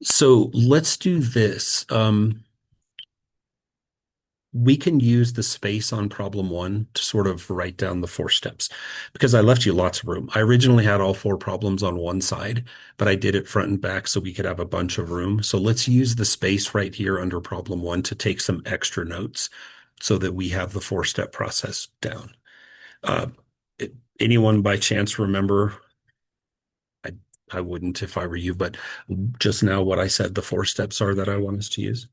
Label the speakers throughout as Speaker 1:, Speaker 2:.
Speaker 1: So let's do this. We can use the space on problem one to sort of write down the four steps because I left you lots of room. I originally had all four problems on one side, but I did it front and back so we could have a bunch of room. So let's use the space right here under problem one to take some extra notes so that we have the four-step process down. Uh, Anyone by chance remember? I, I wouldn't if I were you, but just now what I said the four steps are that I want us to use.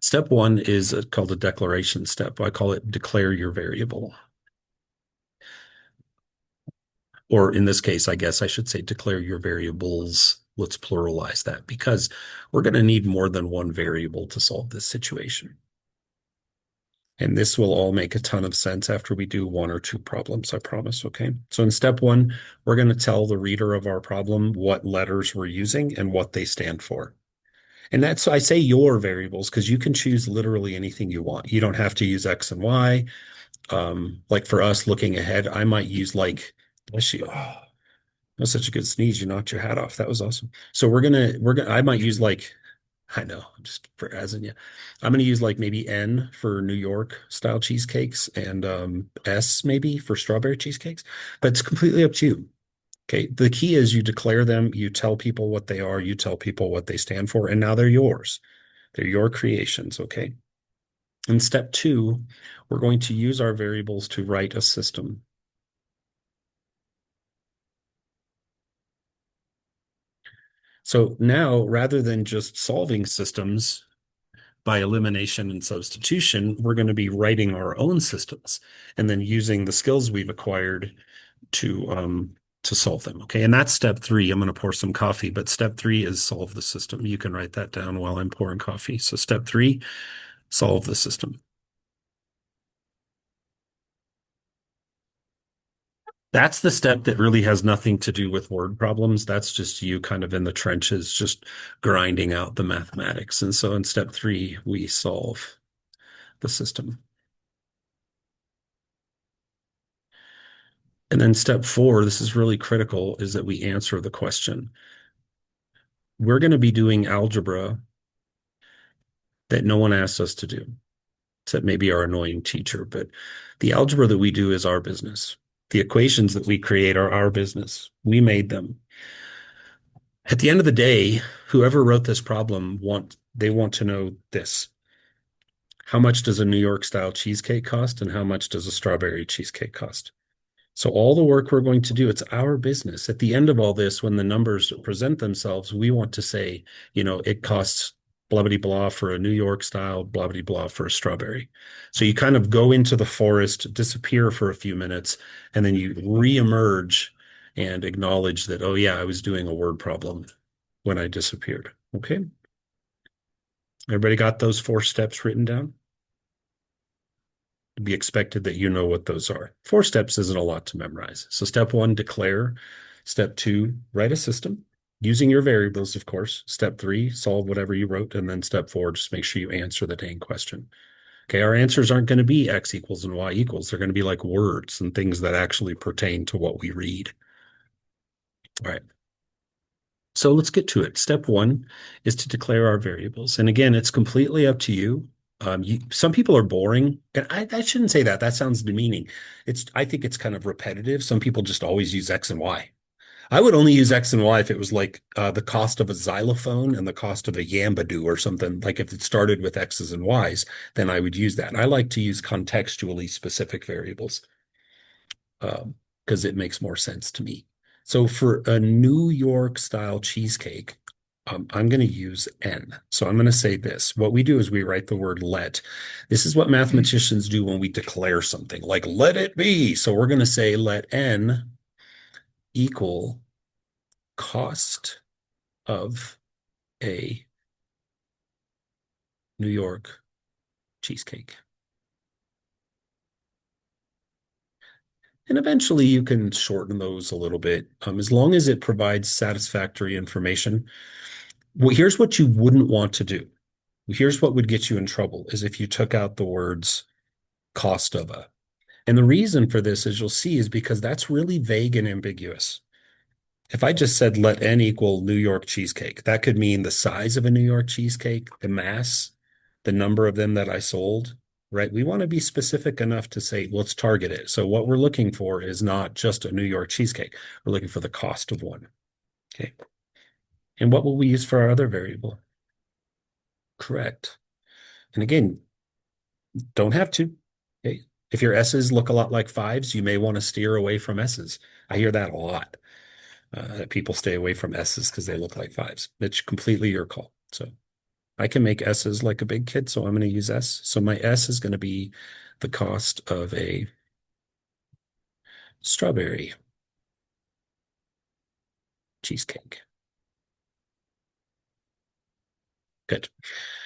Speaker 1: Step one is called a declaration step. I call it declare your variable. Or in this case, I guess I should say declare your variables. Let's pluralize that because we're going to need more than one variable to solve this situation. And this will all make a ton of sense after we do one or two problems, I promise. Okay. So in step one, we're going to tell the reader of our problem what letters we're using and what they stand for. And that's, I say your variables because you can choose literally anything you want. You don't have to use X and Y. Like for us looking ahead, I might use like, bless you. Oh, that's such a good sneeze. You knocked your hat off. That was awesome. So I might use like, I know, I'm just for as in you. I'm gonna use like maybe N for New York style cheesecakes and S maybe for strawberry cheesecakes, but it's completely up to you. Okay. The key is you declare them, you tell people what they are, you tell people what they stand for, and now they're yours. They're your creations. Okay. In step two, we're going to use our variables to write a system. So now, rather than just solving systems by elimination and substitution, we're going to be writing our own systems and then using the skills we've acquired to solve them. Okay, and that's step three. I'm going to pour some coffee, but step three is solve the system. You can write that down while I'm pouring coffee. So step three, solve the system. That's the step that really has nothing to do with word problems. That's just you kind of in the trenches, just grinding out the mathematics. And so in step three, we solve the system. And then step four, this is really critical, is that we answer the question. We're going to be doing algebra that no one asked us to do, except maybe our annoying teacher, but the algebra that we do is our business. The equations that we create are our business. We made them. At the end of the day, whoever wrote this problem they want to know this. How much does a New York style cheesecake cost and how much does a strawberry cheesecake cost? So all the work we're going to do, it's our business. At the end of all this, when the numbers present themselves, we want to say, it costs blah blah blah for a New York style, blah blah blah for a strawberry. So you kind of go into the forest, disappear for a few minutes, and then you reemerge and acknowledge that, oh yeah, I was doing a word problem when I disappeared. Okay. Everybody got those four steps written down? To be expected that you know what those are. Four steps isn't a lot to memorize. So step one, declare. Step two, write a system using your variables, of course. Step three, solve whatever you wrote. And then step four, just make sure you answer the dang question. Okay, our answers aren't going to be X equals and Y equals. They're going to be like words and things that actually pertain to what we read. All right. So let's get to it. Step one is to declare our variables. And again, it's completely up to you. Some people are boring, and I shouldn't say that. That sounds demeaning. I think it's kind of repetitive. Some people just always use X and Y. I would only use X and Y if it was like the cost of a xylophone and the cost of a Yambadoo or something. Like if it started with X's and Y's, then I would use that. I like to use contextually specific variables because it makes more sense to me. So for a New York style cheesecake, I'm going to use N. So I'm going to say this. What we do is we write the word let. This is what mathematicians do when we declare something, like let it be. So we're going to say let N equal cost of a New York cheesecake. And eventually you can shorten those a little bit, as long as it provides satisfactory information. Well, here's what you wouldn't want to do. Here's what would get you in trouble is if you took out the words cost of a. And the reason for this, as you'll see, is because that's really vague and ambiguous. If I just said let n equal New York cheesecake, that could mean the size of a New York cheesecake, the mass, the number of them that I sold, right? We want to be specific enough to say, let's target it. So what we're looking for is not just a New York cheesecake. We're looking for the cost of one. Okay. And what will we use for our other variable? Correct. And again, don't have to. Okay. If your S's look a lot like fives, you may want to steer away from S's. I hear that a lot. That people stay away from S's because they look like fives. It's completely your call. So I can make S's like a big kid, so I'm going to use S. So my S is going to be the cost of a strawberry cheesecake. Good.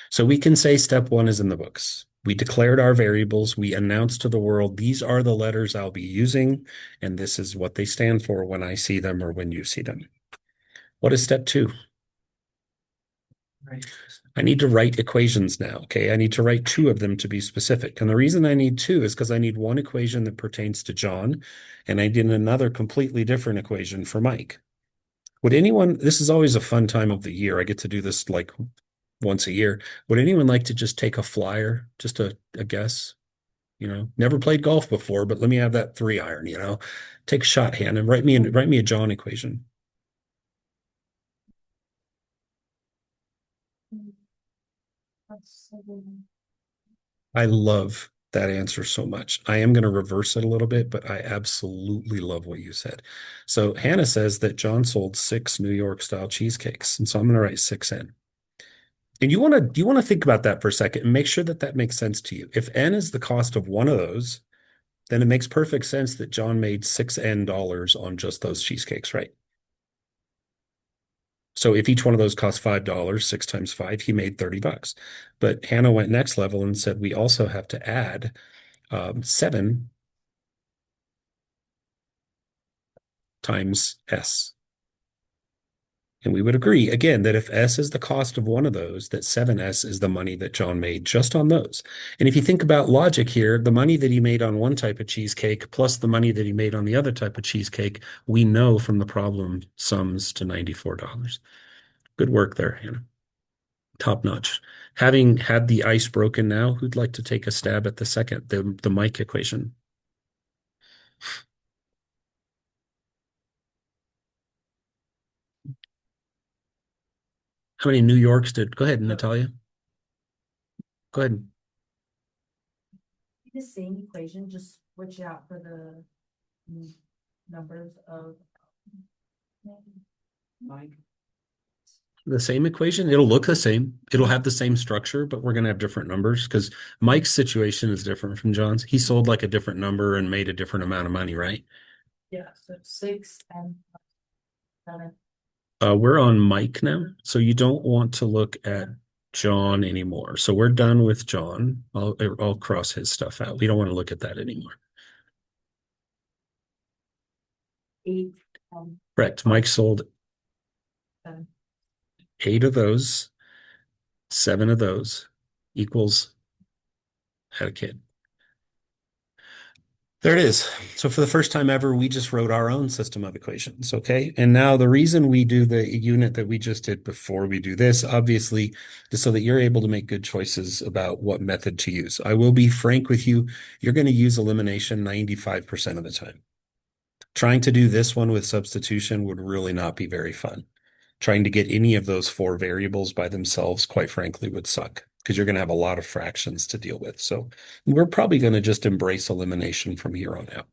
Speaker 1: So we can say step one is in the books. We declared our variables. We announced to the world, these are the letters I'll be using, and this is what they stand for when I see them or when you see them. What is step two?
Speaker 2: Right.
Speaker 1: I need to write equations now, okay? I need to write two of them to be specific. And the reason I need two is because I need one equation that pertains to John, and I need another completely different equation for Mike. Would anyone, this is always a fun time of the year. I get to do this like once a year. Would anyone like to just take a flyer, just a guess? Never played golf before, but let me have that 3-iron, take a shot hand and write me a John equation. I love that answer so much. I am going to reverse it a little bit, but I absolutely love what you said. So Hannah says that John sold 6 New York style cheesecakes, and so I'm going to write 6N. And you want to think about that for a second and make sure that that makes sense to you. If N is the cost of one of those, then it makes perfect sense that John made $6N on just those cheesecakes, right? So if each one of those cost $5, 6 times 5, he made $30. But Hannah went next level and said we also have to add 7 times S. And we would agree, again, that if S is the cost of one of those, that 7S is the money that John made just on those. And if you think about logic here, the money that he made on one type of cheesecake plus the money that he made on the other type of cheesecake, we know from the problem sums to $94. Good work there, Hannah. Top notch. Having had the ice broken now, who'd like to take a stab at the second, the Mike equation? How many New Yorks did? Go ahead, Natalia. Go ahead.
Speaker 3: The same equation, just switch it out for the numbers of
Speaker 2: Mike.
Speaker 1: The same equation. It'll look the same. It'll have the same structure, but we're going to have different numbers because Mike's situation is different from John's. He sold like a different number and made a different amount of money, right?
Speaker 3: yeah, so 6 and 7.
Speaker 1: We're on Mike now, so you don't want to look at John anymore. So we're done with John. I'll cross his stuff out. We don't want to look at that anymore.
Speaker 3: 8
Speaker 1: Correct. Mike sold
Speaker 3: 7.
Speaker 1: 8 of those, 7 of those equals had a kid. There it is. So for the first time ever, we just wrote our own system of equations, okay? And now the reason we do the unit that we just did before we do this, obviously, is so that you're able to make good choices about what method to use. I will be frank with you, you're going to use elimination 95% of the time. Trying to do this one with substitution would really not be very fun. Trying to get any of those 4 variables by themselves, quite frankly, would suck because you're going to have a lot of fractions to deal with. So we're probably going to just embrace elimination from here on out.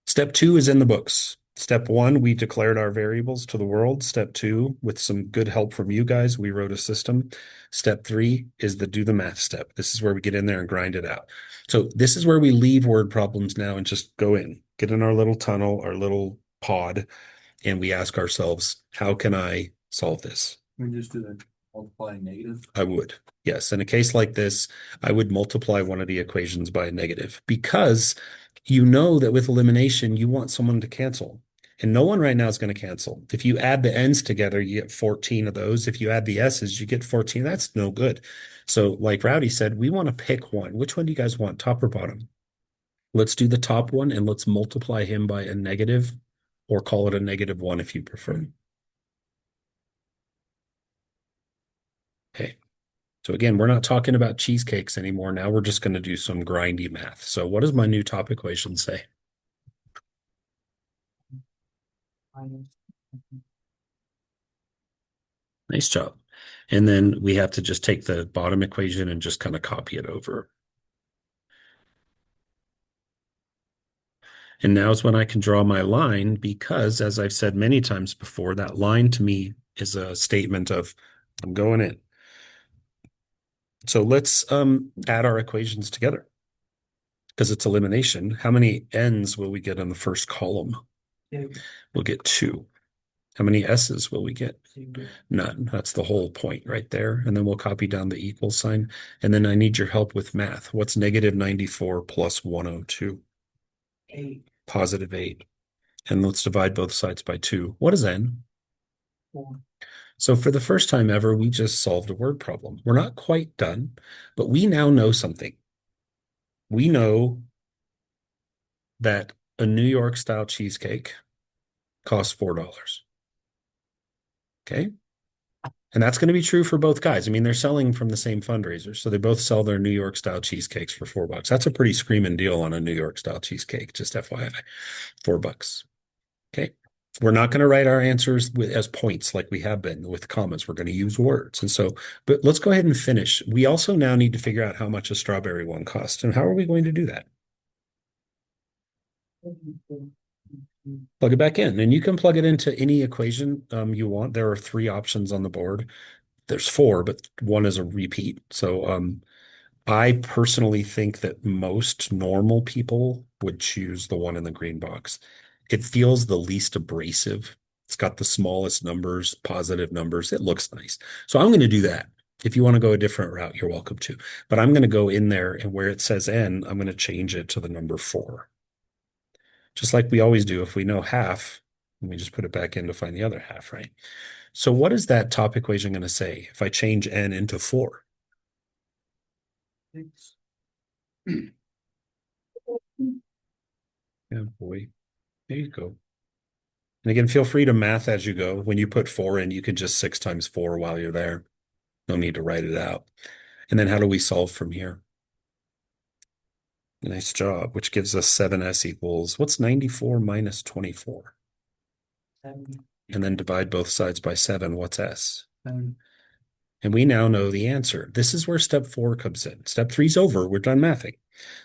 Speaker 1: Step 2 is in the books. Step 1, we declared our variables to the world. Step 2, with some good help from you guys, we wrote a system. Step 3 is the do the math step. This is where we get in there and grind it out. So this is where we leave word problems now and just go in, get in our little tunnel, our little pod, and we ask ourselves, how can I solve this?
Speaker 2: We just do the multiplying negative.
Speaker 1: I would. Yes. In a case like this, I would multiply one of the equations by a negative because you know that with elimination, you want someone to cancel. And no one right now is going to cancel. If you add the n's together, you get 14 of those. If you add the s's, you get 14. That's no good. So like Rowdy said, we want to pick one. Which one do you guys want, top or bottom? Let's do the top one and let's multiply him by a negative. or call it a -1 if you prefer. Okay. So again, we're not talking about cheesecakes anymore. Now we're just going to do some grindy math. So what does my new top equation say? Nice job. And then we have to just take the bottom equation and just kind of copy it over. And now is when I can draw my line because, as I've said many times before, that line to me is a statement of I'm going in. So let's add our equations together because it's elimination. How many n's will we get in the first column? We'll get 2. How many s's will we get? None. That's the whole point right there. And then we'll copy down the equal sign. And then I need your help with math. What's -94 plus 102?
Speaker 4: 8.
Speaker 1: Positive 8. And let's divide both sides by 2. What is n?
Speaker 4: 4.
Speaker 1: So for the first time ever, we just solved a word problem. We're not quite done, but we now know something. We know that a New York style cheesecake costs $4. Okay. And that's going to be true for both guys. I mean, they're selling from the same fundraiser. So they both sell their New York style cheesecakes for $4. That's a pretty screaming deal on a New York style cheesecake, just FYI. $4. Okay. We're not going to write our answers as points like we have been with commas. We're going to use words. And so, but let's go ahead and finish. We also now need to figure out how much a strawberry one costs. And how are we going to do that? Plug it back in, and you can plug it into any equation you want. There are 3 options on the board. There's 4, but one is a repeat. So I personally think that most normal people would choose the one in the green box. It feels the least abrasive. It's got the smallest numbers, positive numbers. It looks nice. So I'm going to do that. If you want to go a different route, you're welcome to. But I'm going to go in there, and where it says n, I'm going to change it to the number 4. Just like we always do. If we know half, we just put it back in to find the other half, right? So what is that top equation going to say if I change n into 4?
Speaker 4: 6.
Speaker 1: Yeah, boy. There you go. And again, feel free to math as you go. When you put 4 in, you can just 6 times 4 while you're there. No need to write it out. And then how do we solve from here? Nice job, which gives us 7s equals, what's 94 minus 24?
Speaker 4: 7.
Speaker 1: And then divide both sides by 7. What's s?
Speaker 4: 7.
Speaker 1: And we now know the answer. This is where step 4 comes in. Step 3 is over. We're done mathing.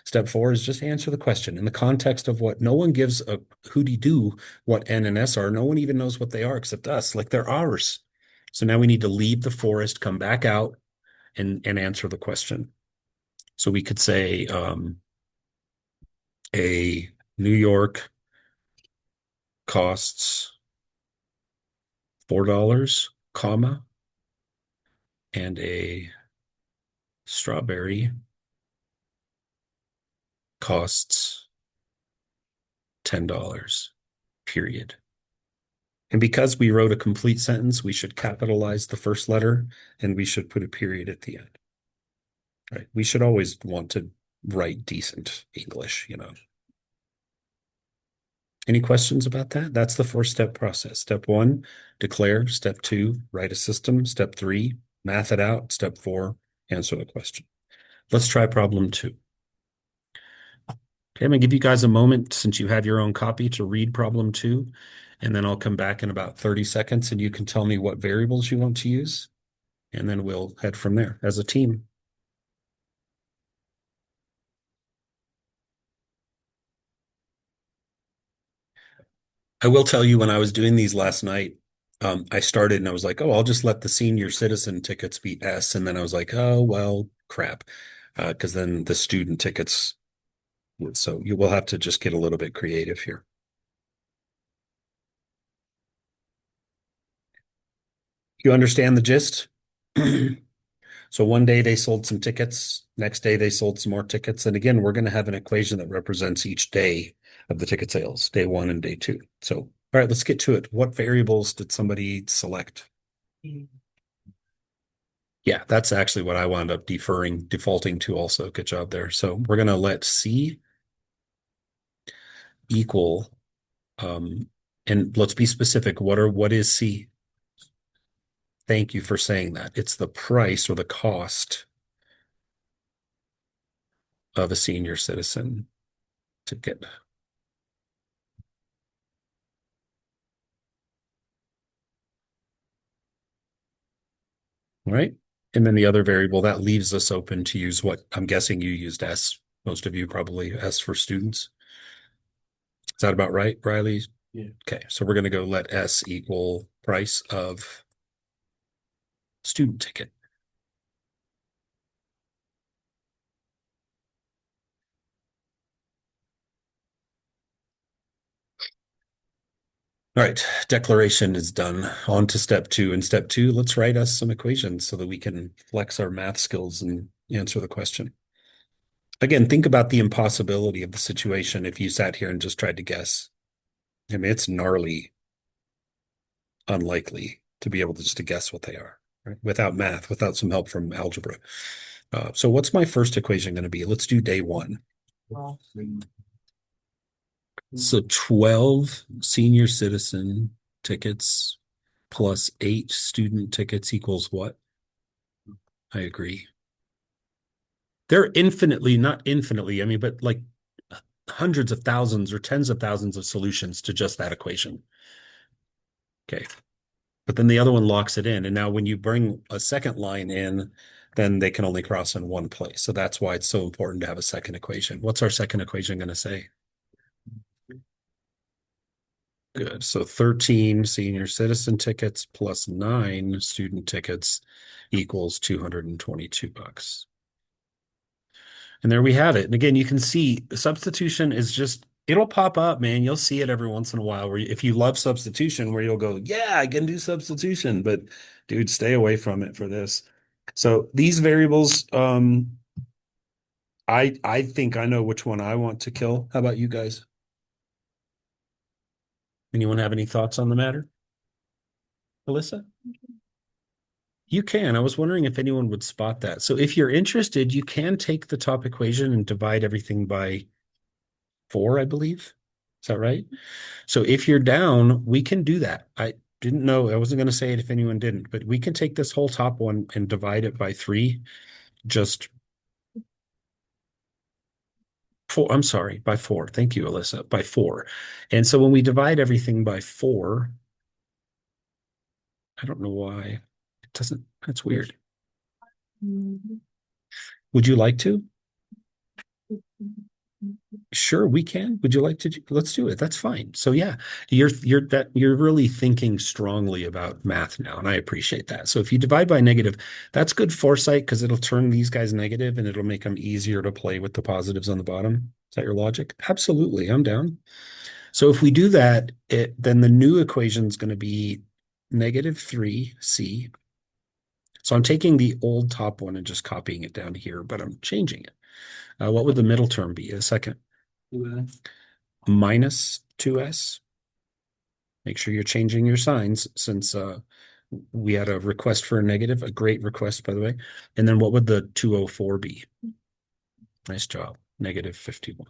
Speaker 1: Step 4 is just answer the question in the context of what no one gives a hooty-doo what n and s are. No one even knows what they are except us, like they're ours. So now we need to leave the forest, come back out, and answer the question. So we could say a New York costs $4, comma, and a strawberry costs $10, period. And because we wrote a complete sentence, we should capitalize the first letter and we should put a period at the end. Right? We should always want to write decent English, you know. Any questions about that? That's the 4-step process. Step 1, declare. Step 2, write a system. Step 3, math it out. Step 4, answer the question. Let's try problem 2. Okay, I'm gonna give you guys a moment since you have your own copy to read problem 2, and then I'll come back in about 30 seconds and you can tell me what variables you want to use, and then we'll head from there as a team. I will tell you, when I was doing these last night, I started and I was like, oh, I'll just let the senior citizen tickets be S. And then I was like, oh, well, crap. Because then the student tickets, so you will have to just get a little bit creative here. You understand the gist? So one day they sold some tickets. Next day they sold some more tickets. And again, we're going to have an equation that represents each day of the ticket sales, day 1 and day 2. So, all right, let's get to it. What variables did somebody select? Yeah, that's actually what I wound up defaulting to also. Good job there. So we're going to let C equal And let's be specific. What is C? Thank you for saying that. It's the price or the cost of a senior citizen ticket. All right. And then the other variable that leaves us open to use what I'm guessing you used S. Most of you probably S for students. Is that about right, Riley?
Speaker 2: Yeah.
Speaker 1: Okay, so we're going to go let S equal price of student ticket. All right, declaration is done. On to step two. In step two, let's write us some equations so that we can flex our math skills and answer the question. Again, think about the impossibility of the situation if you sat here and just tried to guess. I mean, it's gnarly, unlikely to be able to guess what they are, right? Without math, without some help from algebra. So what's my first equation going to be? Let's do day one.
Speaker 4: Well,
Speaker 1: So 12 senior citizen tickets plus 8 student tickets equals what? I agree. They're infinitely, not infinitely, I mean, but like hundreds of thousands or tens of thousands of solutions to just that equation. Okay. But then the other one locks it in. And now when you bring a second line in, then they can only cross in one place. So that's why it's so important to have a second equation. What's our second equation going to say? Good. So 13 senior citizen tickets plus 9 student tickets equals $222. And there we have it. And again, you can see substitution is just, it'll pop up, man. You'll see it every once in a while where if you love substitution, where you'll go, yeah, I can do substitution, but dude, stay away from it for this. So these variables, I think I know which one I want to kill. How about you guys? Anyone have any thoughts on the matter? Alyssa? You can. I was wondering if anyone would spot that. So if you're interested, you can take the top equation and divide everything by 4, I believe. Is that right? So if you're down, we can do that. I didn't know. I wasn't going to say it if anyone didn't, but we can take this whole top one and divide it by 3. Just 4. I'm sorry, by 4. Thank you, Alyssa. By 4. And so when we divide everything by 4, I don't know why. It doesn't, that's weird. Would you like to? Sure, we can. Would you like to? Let's do it. That's fine. So yeah, you're really thinking strongly about math now, and I appreciate that. So if you divide by negative, that's good foresight because it'll turn these guys negative and it'll make them easier to play with the positives on the bottom. Is that your logic? Absolutely, I'm down. So if we do that, then the new equation is going to be negative 3c. So I'm taking the old top one and just copying it down here, but I'm changing it. What would the middle term be? A second. Minus 2s. Make sure you're changing your signs since we had a request for a negative, a great request, by the way. And then what would the 204 be? Nice job. Negative 51.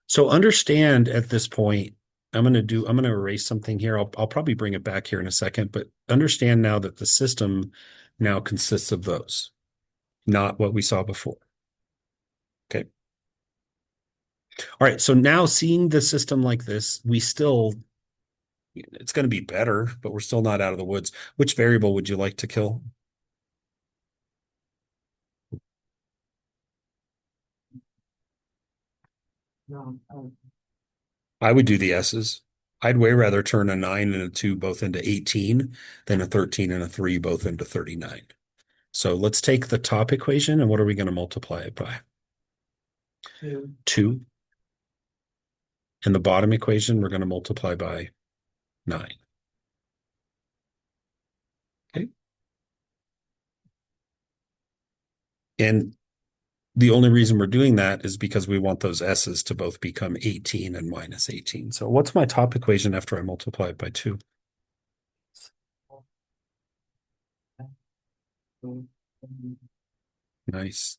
Speaker 1: So understand at this point, I'm going to erase something here. I'll probably bring it back here in a second, but understand now that the system now consists of those, not what we saw before. Okay. All right. So now seeing the system like this, it's going to be better, but we're still not out of the woods. Which variable would you like to kill?
Speaker 4: no,
Speaker 1: I would do the S's. I'd way rather turn a 9 and a 2 both into 18 than a 13 and a 3 both into 39. So let's take the top equation and what are we going to multiply it by?
Speaker 4: 2.
Speaker 1: 2. And the bottom equation, we're going to multiply by 9. Okay. And the only reason we're doing that is because we want those S's to both become 18 and minus 18. So what's my top equation after I multiply it by 2? Nice.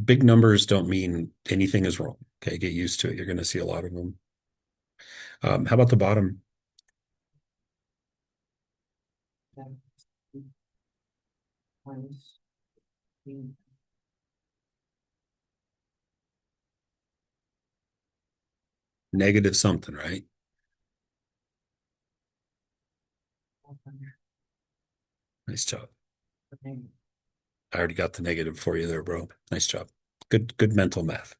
Speaker 1: Big numbers don't mean anything is wrong. Okay, get used to it. You're going to see a lot of them. How about the bottom?
Speaker 4: Minus. B.
Speaker 1: Negative something, right? Nice job.
Speaker 4: Okay.
Speaker 1: I already got the negative for you there, bro. Nice job. Good mental math.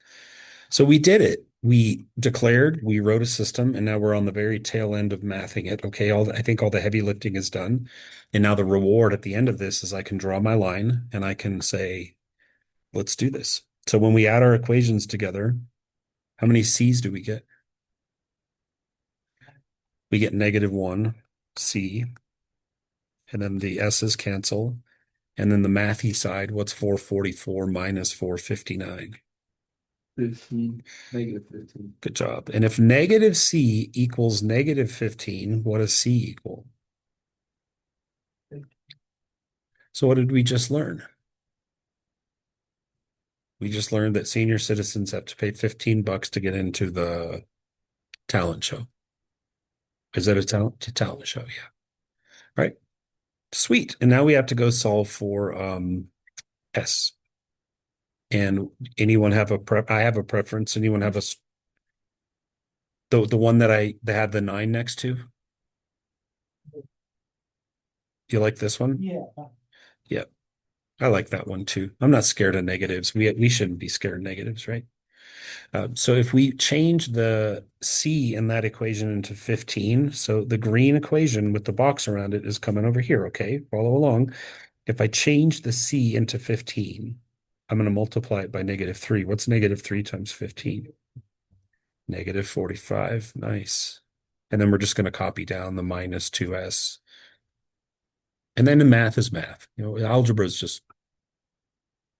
Speaker 1: So we did it. We declared, we wrote a system, and now we're on the very tail end of mathing it. Okay, I think all the heavy lifting is done. And now the reward at the end of this is I can draw my line and I can say, let's do this. So when we add our equations together, how many C's do we get? We get -1 C, and then the S's cancel. And then the mathy side, what's 444 minus 459?
Speaker 2: 15, -15.
Speaker 1: Good job. And if negative C equals -15, what does C equal? So what did we just learn? We just learned that senior citizens have to pay $15 to get into the talent show. Is that a talent show? Yeah. Right. Sweet. And now we have to go solve for S. And anyone have a prep? I have a preference. Anyone have the one that had the 9 next to? You like this one?
Speaker 4: Yeah.
Speaker 1: Yeah. I like that one too. I'm not scared of negatives. We shouldn't be scared of negatives, right? So if we change the C in that equation into 15, so the green equation with the box around it is coming over here, okay? Follow along. If I change the C into 15, I'm going to multiply it by -3. What's -3 times 15? -45. Nice. And then we're just going to copy down the -2S. And then the math is math. Algebra is just,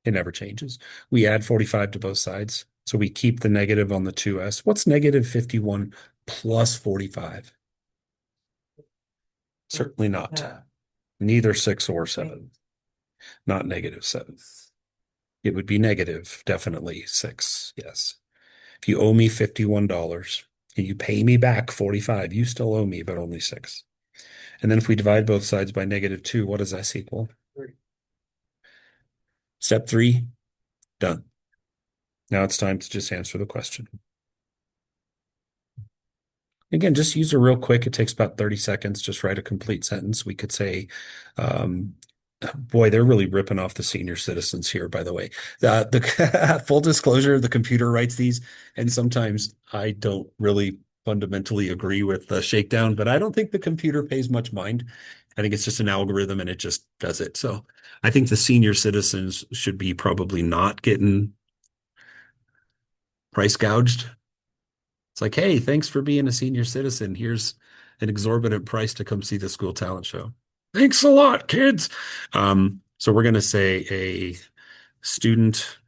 Speaker 1: it never changes. We add 45 to both sides. So we keep the negative on the 2S. What's -51 plus 45? Certainly not.
Speaker 4: Yeah.
Speaker 1: Neither 6 or 7. Not -7. It would be negative, definitely 6. Yes. If you owe me $51 and you pay me back 45, you still owe me, but only 6. And then if we divide both sides by -2, what does S equal?
Speaker 4: 3.
Speaker 1: Step 3, done. Now it's time to just answer the question. Again, just use it real quick. It takes about 30 seconds. Just write a complete sentence. We could say, boy, they're really ripping off the senior citizens here, by the way. The full disclosure, the computer writes these, and sometimes I don't really fundamentally agree with the shakedown, but I don't think the computer pays much mind. I think it's just an algorithm and it just does it. So I think the senior citizens should be probably not getting price gouged. It's like, hey, thanks for being a senior citizen. Here's an exorbitant price to come see the school talent show. Thanks a lot, kids. So we're going to say a student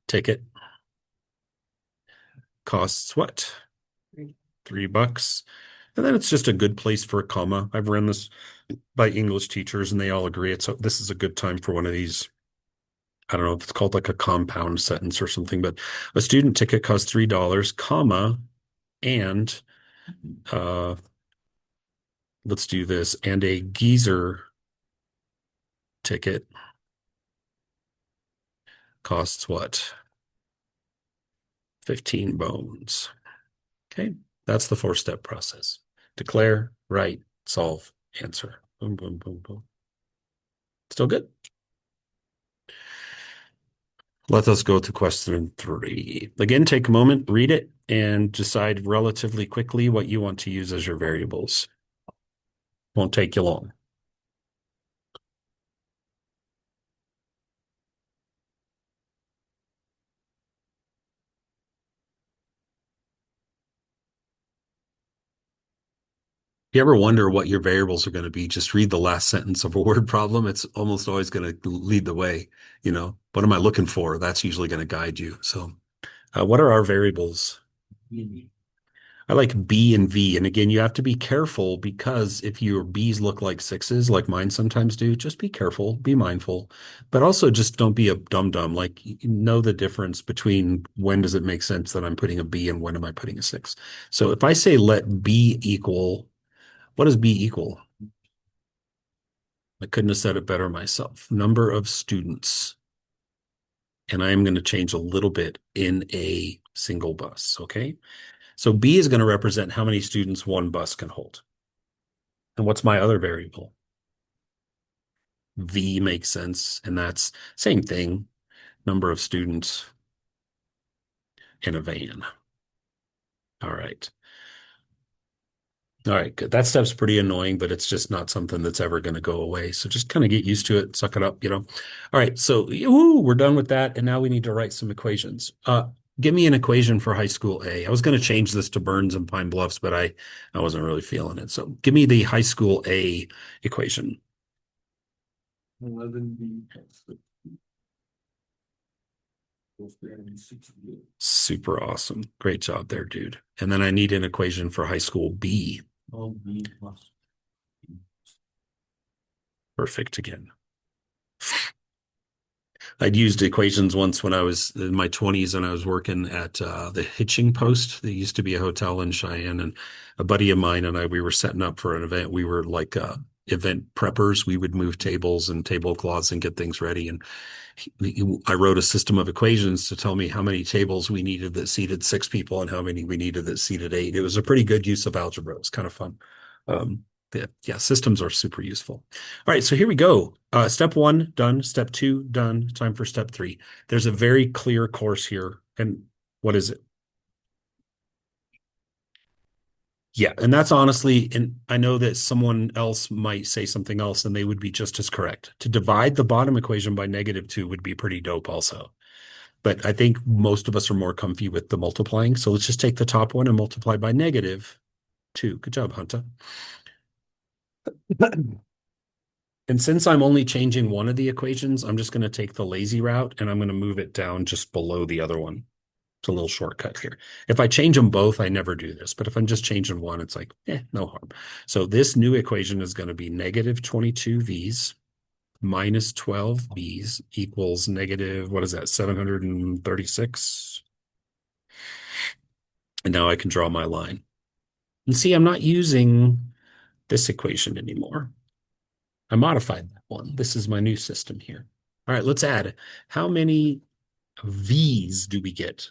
Speaker 1: ticket costs what? $3. And then it's just a good place for a comma. I've run this by English teachers and they all agree this is a good time for one of these. I don't know if it's called like a compound sentence or something, but a student ticket costs $3, comma, and let's do this, and a geezer ticket costs what? 15 bones. Okay, that's the 4-step process. Declare, write, solve, answer. Boom, boom, boom, boom. Still good? Let us go to question 3. Again, take a moment, read it, and decide relatively quickly what you want to use as your variables. Won't take you long. You ever wonder what your variables are going to be? Just read the last sentence of a word problem. It's almost always going to lead the way. What am I looking for? That's usually going to guide you. So what are our variables? I like B and V. And again, you have to be careful because if your B's look like sixes, like mine sometimes do, just be careful, be mindful, but also just don't be a dum-dum. Like know the difference between when does it make sense that I'm putting a B and when am I putting a six. So if I say let B equal, what does B equal? I couldn't have said it better myself. Number of students. And I am going to change a little bit in a single bus. Okay. So B is going to represent how many students one bus can hold. And what's my other variable? V makes sense. And that's same thing, number of students in a van. All right. All right, good. That step's pretty annoying, but it's just not something that's ever going to go away. So just kind of get used to it, suck it up, you know. All right, so we're done with that, and now we need to write some equations. Give me an equation for high school A. I was going to change this to Burns and Pine Bluffs, but I wasn't really feeling it. So give me the high school A equation.
Speaker 2: 11B plus 15 equals 368.
Speaker 1: Super awesome. Great job there, dude. And then I need an equation for high school B.
Speaker 2: All B plus.
Speaker 1: Perfect again. I'd used equations once when I was in my 20s and I was working at the Hitching Post. There used to be a hotel in Cheyenne, and a buddy of mine and we were setting up for an event. We were like event preppers. We would move tables and tablecloths and get things ready. And I wrote a system of equations to tell me how many tables we needed that seated 6 people and how many we needed that seated 8. It was a pretty good use of algebra. It was kind of fun. Yeah, systems are super useful. All right, so here we go. Step 1, done. Step 2, done. Time for step 3. There's a very clear course here. And what is it? Yeah, and that's honestly, and I know that someone else might say something else and they would be just as correct. To divide the bottom equation by -2 would be pretty dope also. But I think most of us are more comfy with the multiplying. So let's just take the top one and multiply by -2. Good job, Hunter. And since I'm only changing one of the equations, I'm just going to take the lazy route and I'm going to move it down just below the other one. It's a little shortcut here. If I change them both, I never do this. But if I'm just changing one, it's like, no harm. So this new equation is going to be -22V's minus 12B's equals negative, what is that, 736? And now I can draw my line. And see, I'm not using this equation anymore. I modified that one. This is my new system here. All right, let's add. How many V's do we get?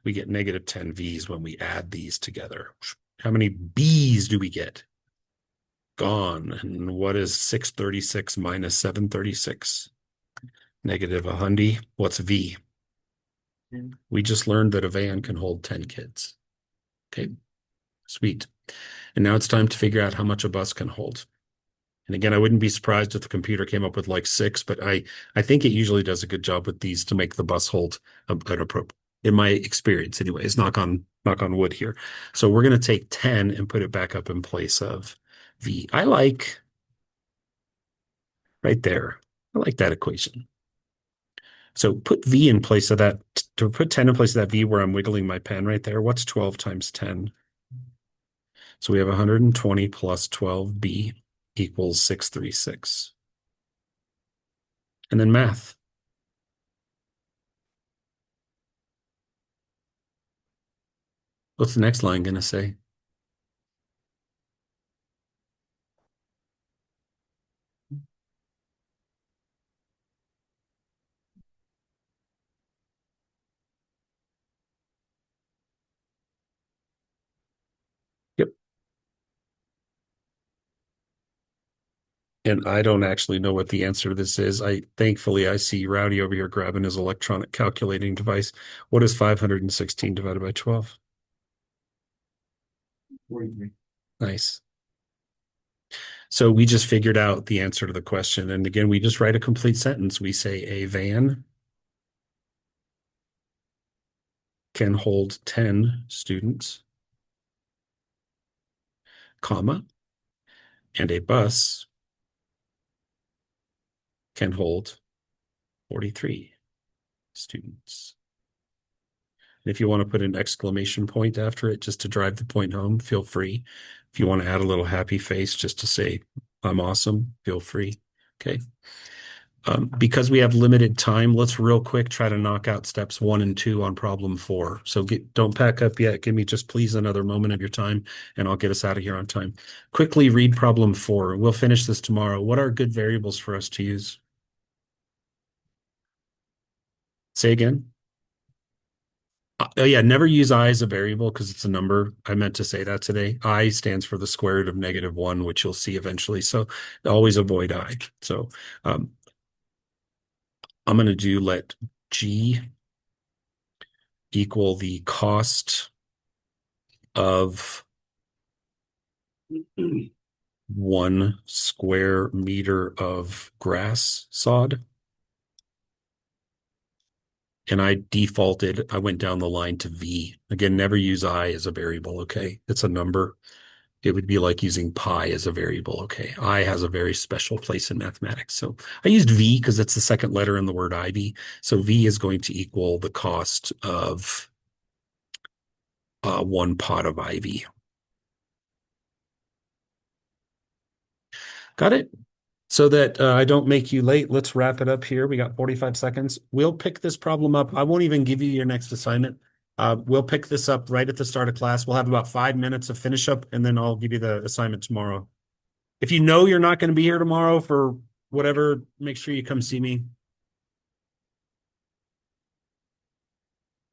Speaker 1: We get -10V's when we add these together. How many B's do we get? Gone. And what is 636 minus 736? -100. What's V? We just learned that a van can hold 10 kids. Okay, sweet. And now it's time to figure out how much a bus can hold. And again, I wouldn't be surprised if the computer came up with like 6, but I think it usually does a good job with these to make the bus hold an appropriate, in my experience anyways, knock on wood here. So we're going to take 10 and put it back up in place of V. I like right there. I like that equation. So put V in place of that, to put 10 in place of that V where I'm wiggling my pen right there. What's 12 times 10? So we have 120 plus 12B equals 636. And then math. What's the next line going to say? Yep. And I don't actually know what the answer to this is. Thankfully I see Rowdy over here grabbing his electronic calculating device. What is 516 divided by 12?
Speaker 2: 43.
Speaker 1: Nice. So we just figured out the answer to the question. And again, we just write a complete sentence. We say a van can hold 10 students, comma, and a bus can hold 43 students. If you want to put an exclamation point after it just to drive the point home, feel free. If you want to add a little happy face just to say, I'm awesome, feel free. Okay. Because we have limited time, let's real quick try to knock out steps 1 and 2 on problem 4. So don't pack up yet. Give me just please another moment of your time and I'll get us out of here on time. Quickly read problem 4. We'll finish this tomorrow. What are good variables for us to use? Say again. Oh yeah, never use I as a variable because it's a number. I meant to say that today. I stands for the square root of -1, which you'll see eventually. So always avoid I. So I'm going to do let G equal the cost of 1 square meter of grass sod. And I went down the line to V. Again, never use I as a variable, okay? It's a number. It would be like using pi as a variable, okay? I has a very special place in mathematics. So I used V because it's the second letter in the word ivy. So V is going to equal the cost of 1 pot of ivy. Got it? So that I don't make you late, let's wrap it up here. We got 45 seconds. We'll pick this problem up. I won't even give you your next assignment. We'll pick this up right at the start of class. We'll have about 5 minutes of finish up, and then I'll give you the assignment tomorrow. If you know you're not going to be here tomorrow for whatever, make sure you come see me.